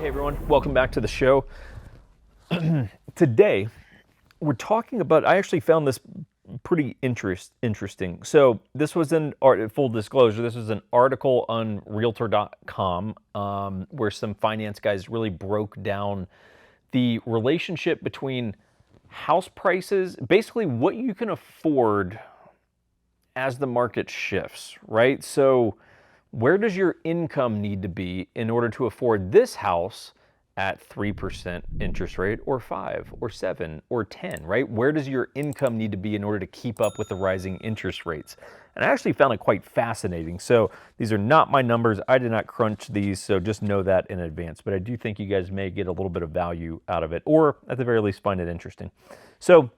Hey everyone, welcome back to the show. Today, we're talking about, I actually found this pretty interesting. So this was full disclosure, this was an article on realtor.com where some finance guys really broke down the relationship between house prices, basically what you can afford as the market shifts, right? So where does your income need to be in order to afford this house at 3% interest rate, or 5 or 7 or 10, right? Where does your income need to be in order to keep up with the rising interest rates? And I actually found it quite fascinating. So these are not my numbers. I did not crunch these, so just know that in advance. But I do think you guys may get a little bit of value out of it, or at the very least find it interesting. So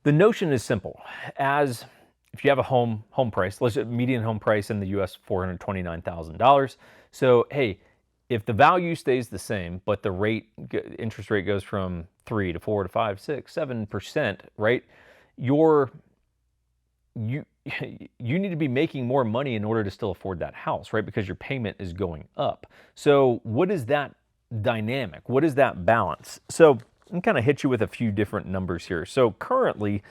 the notion is simple. As if you have a home price, let's say median home price in the US, $429,000. So hey, if the value stays the same, but the interest rate goes from 3 to 4 to 5, 6, 7%, right? You need to be making more money in order to still afford that house, right? Because your payment is going up. So what is that dynamic? What is that balance? So I'm kind of hit you with a few different numbers here. So currently,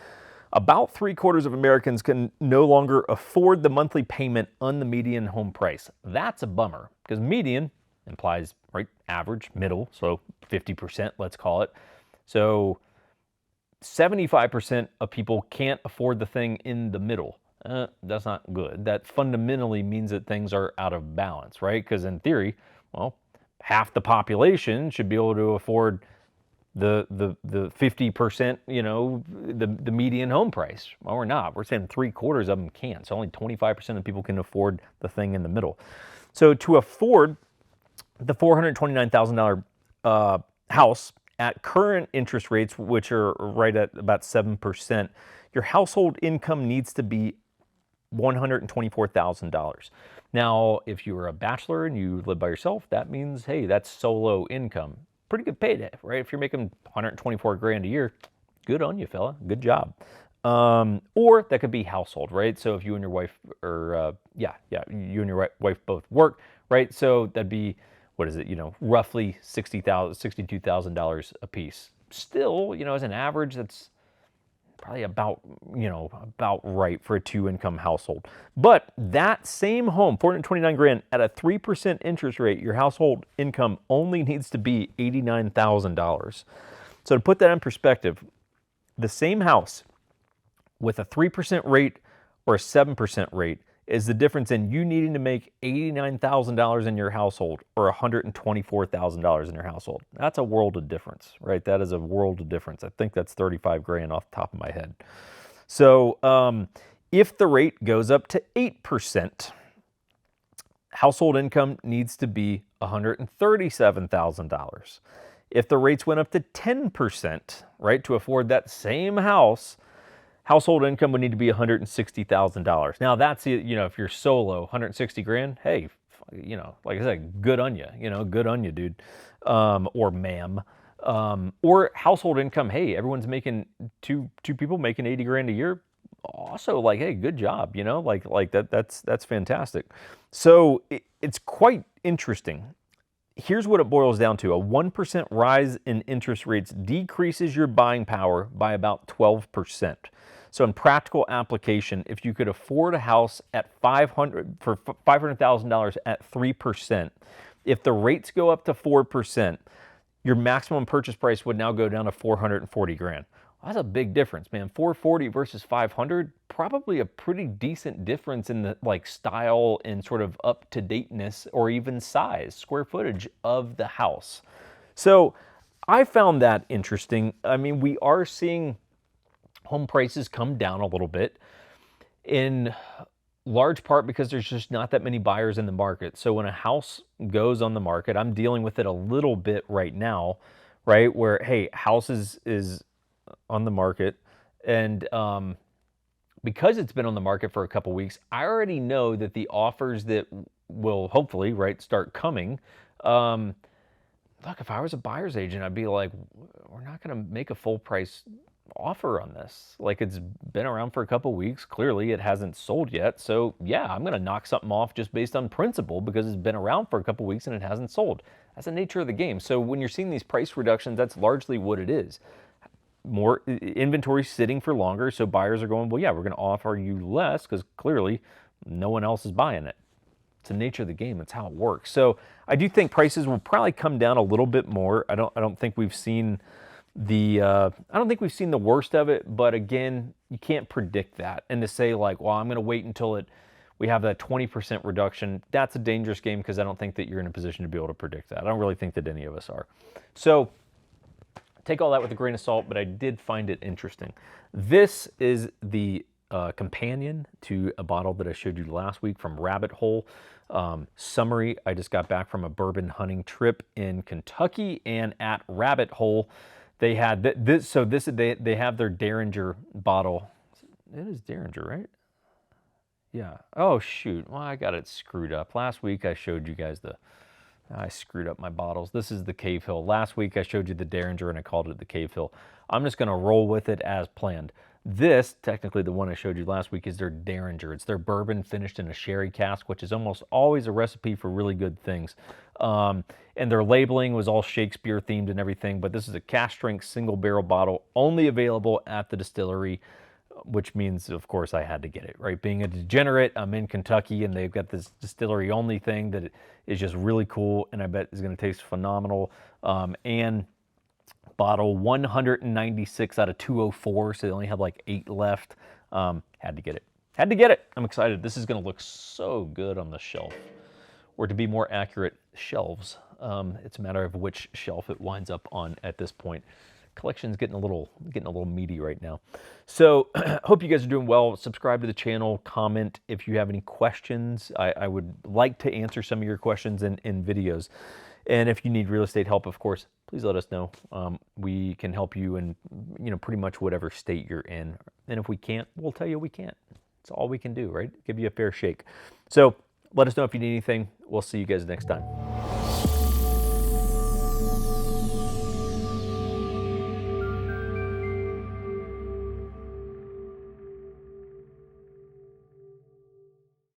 about 3/4 of Americans can no longer afford the monthly payment on the median home price. That's a bummer, because median implies, right, average, middle, so 50%, let's call it. So 75% of people can't afford the thing in the middle. That's not good. That fundamentally means that things are out of balance, right? Because in theory, well, half the population should be able to afford the 50%, the median home price. Well, we're not. We're saying 3/4 of them can't. So only 25% of people can afford the thing in the middle. So to afford the $429,000 house at current interest rates, which are right at about 7%, your household income needs to be $124,000. Now, if you were a bachelor and you live by yourself, that means, hey, that's solo income. Pretty good payday, right? If you're making 124 grand a year, good on you, fella. Good job. Or that could be household, right? So if you and your wife, or you and your wife both work, right? So that'd be, what is it? Roughly $62,000 a piece. Still, as an average, that's probably about right for a 2-income household. But that same home, 429 grand at a 3% interest rate, your household income only needs to be $89,000. So to put that in perspective, the same house with a 3% rate or a 7% rate is the difference in you needing to make $89,000 in your household or $124,000 in your household. That's a world of difference, right? That is a world of difference. I think that's 35 grand off the top of my head. So if the rate goes up to 8%, household income needs to be $137,000. If the rates went up to 10%, right, to afford that same house, household income would need to be $160,000. Now that's, if you're solo, 160 grand, hey, like I said, good on you, good on you, dude, or ma'am. Or household income, hey, everyone's making, two people making 80 grand a year. Also, like, hey, good job, that's fantastic. So it's quite interesting. Here's what it boils down to. A 1% rise in interest rates decreases your buying power by about 12%. So in practical application, if you could afford a house at $500,000 at 3%, if the rates go up to 4%, your maximum purchase price would now go down to 440 grand. Well, that's a big difference, man. 440 versus 500, probably a pretty decent difference in the style and sort of up-to-dateness or even size, square footage of the house. So I found that interesting. I mean, we are seeing home prices come down a little bit, in large part because there's just not that many buyers in the market. So when a house goes on the market, I'm dealing with it a little bit right now, right? Where, hey, house is on the market, and because it's been on the market for a couple weeks, I already know that the offers that will hopefully, right, start coming. Look, if I was a buyer's agent, I'd be like, we're not going to make a full price offer on this. Like, it's been around for a couple weeks. Clearly, it hasn't sold yet. So yeah, I'm going to knock something off just based on principle because it's been around for a couple weeks and it hasn't sold. That's the nature of the game. So when you're seeing these price reductions, that's largely what it is. More inventory sitting for longer, so buyers are going, well, yeah, we're going to offer you less because clearly no one else is buying it. It's the nature of the game. That's how it works. So I do think prices will probably come down a little bit more. I don't think we've seen the worst of it, but again, you can't predict that. And to say like, well, I'm going to wait until we have that 20% reduction, that's a dangerous game because I don't think that you're in a position to be able to predict that. I don't really think that any of us are. So take all that with a grain of salt, but I did find it interesting. This is the companion to a bottle that I showed you last week from Rabbit Hole. Summary, I just got back from a bourbon hunting trip in Kentucky, and at Rabbit Hole, they had this. So they have their Derringer bottle. It is Derringer, right? Yeah. Oh, shoot. Well, I got it screwed up. Last week I showed you guys I screwed up my bottles. This is the Cave Hill. Last week I showed you the Derringer and I called it the Cave Hill. I'm just going to roll with it as planned. This, technically the one I showed you last week, is their Derringer. It's their bourbon finished in a sherry cask, which is almost always a recipe for really good things. And their labeling was all Shakespeare themed and everything, but this is a cask strength single barrel bottle, only available at the distillery, which means, of course, I had to get it, right? Being a degenerate, I'm in Kentucky, and they've got this distillery-only thing that is just really cool, and I bet is going to taste phenomenal. And bottle 196 out of 204, so they only have like 8 left. Had to get it. Had to get it. I'm excited. This is going to look so good on the shelf, or to be more accurate, shelves. It's a matter of which shelf it winds up on at this point. Collection's getting a little meaty right now. So hope you guys are doing well. Subscribe to the channel, comment if you have any questions. I would like to answer some of your questions in videos. And if you need real estate help, of course, please let us know. We can help you in pretty much whatever state you're in. And if we can't, we'll tell you we can't. It's all we can do, right? Give you a fair shake. So let us know if you need anything. We'll see you guys next time.